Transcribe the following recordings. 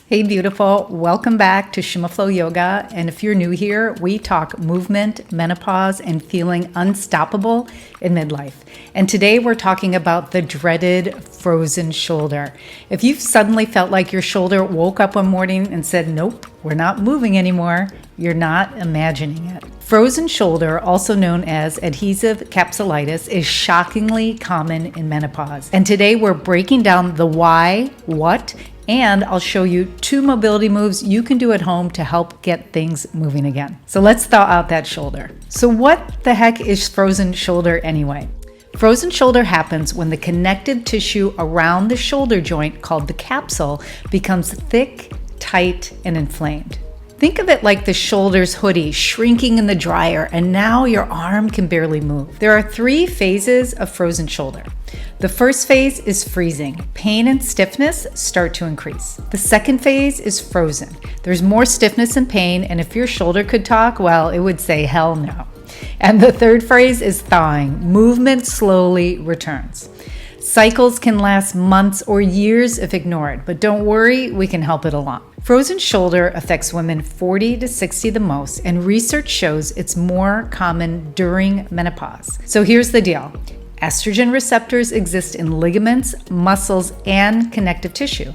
Hey beautiful, welcome back to Shima Flow Yoga. And if you're new here, we talk movement, menopause, and feeling unstoppable in midlife. And today we're talking about the dreaded frozen shoulder. If you've suddenly felt like your shoulder woke up one morning and said, nope, we're not moving anymore, you're not imagining it. Frozen shoulder, also known as adhesive capsulitis, is shockingly common in menopause. And today we're breaking down the why, what, and I'll show you 2 mobility moves you can do at home to help get things moving again. So let's thaw out that shoulder. So what the heck is frozen shoulder anyway? Frozen shoulder happens when the connective tissue around the shoulder joint, called the capsule, becomes thick, tight, and inflamed. Think of it like the shoulder's hoodie shrinking in the dryer, and now your arm can barely move. There are 3 phases of frozen shoulder. The first phase is freezing. Pain and stiffness start to increase. The second phase is frozen. There's more stiffness and pain, and if your shoulder could talk, well, it would say hell no. And the third phase is thawing. Movement slowly returns. Cycles can last months or years if ignored, but don't worry, we can help it along. Frozen shoulder affects women 40 to 60 the most, and research shows it's more common during menopause. So here's the deal. Estrogen receptors exist in ligaments, muscles, and connective tissue.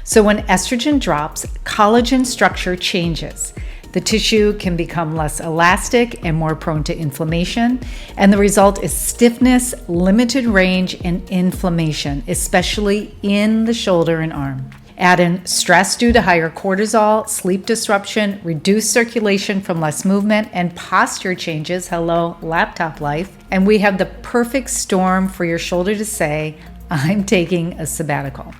So when estrogen drops, collagen structure changes. The tissue can become less elastic and more prone to inflammation, and the result is stiffness, limited range, and inflammation, especially in the shoulder and arm. Add in stress due to higher cortisol, sleep disruption, reduced circulation from less movement, and posture changes, hello, laptop life, and we have the perfect storm for your shoulder to say, I'm taking a sabbatical.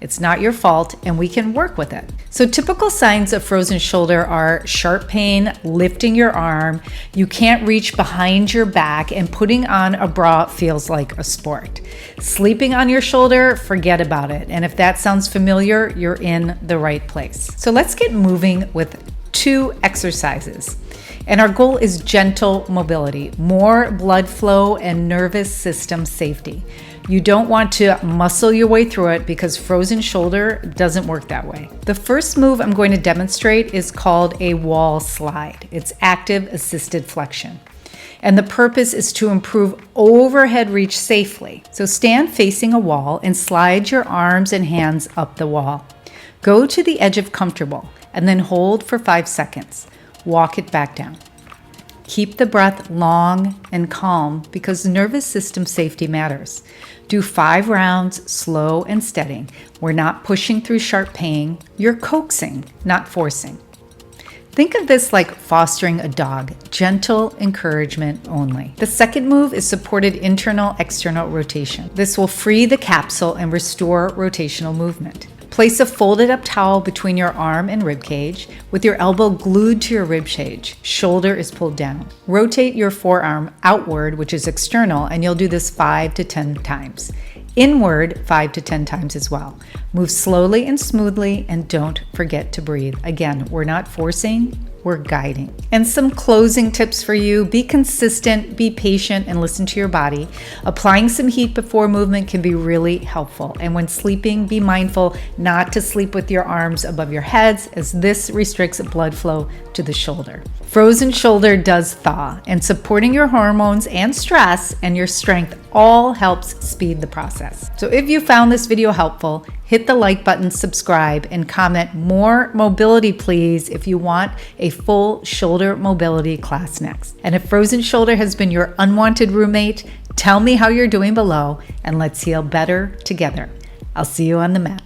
It's not your fault, and we can work with it. So typical signs of frozen shoulder are sharp pain, lifting your arm, you can't reach behind your back, and putting on a bra feels like a sport. Sleeping on your shoulder, forget about it. And if that sounds familiar, you're in the right place. So let's get moving with 2 exercises. And our goal is gentle mobility, more blood flow, and nervous system safety. You don't want to muscle your way through it because frozen shoulder doesn't work that way. The first move I'm going to demonstrate is called a wall slide. It's active assisted flexion. And the purpose is to improve overhead reach safely. So stand facing a wall and slide your arms and hands up the wall. Go to the edge of comfortable and then hold for 5 seconds. Walk it back down. Keep the breath long and calm because nervous system safety matters. Do 5 rounds slow and steady. We're not pushing through sharp pain. You're coaxing, not forcing. Think of this like fostering a dog, gentle encouragement only. The second move is supported internal-external rotation. This will free the capsule and restore rotational movement. Place a folded up towel between your arm and rib cage with your elbow glued to your rib cage. Shoulder is pulled down. Rotate your forearm outward, which is external, and you'll do this 5 to 10 times. Inward 5 to 10 times as well. Move slowly and smoothly, and don't forget to breathe. Again, we're not forcing, we're guiding. And some closing tips for you. Be consistent, be patient, and listen to your body. Applying some heat before movement can be really helpful. And when sleeping, be mindful not to sleep with your arms above your heads, as this restricts blood flow to the shoulder. Frozen shoulder does thaw, and supporting your hormones and stress and your strength all helps speed the process. So if you found this video helpful, hit the like button, subscribe, and comment more mobility please if you want a full shoulder mobility class next. And if frozen shoulder has been your unwanted roommate, tell me how you're doing below, and let's heal better together. I'll see you on the mat.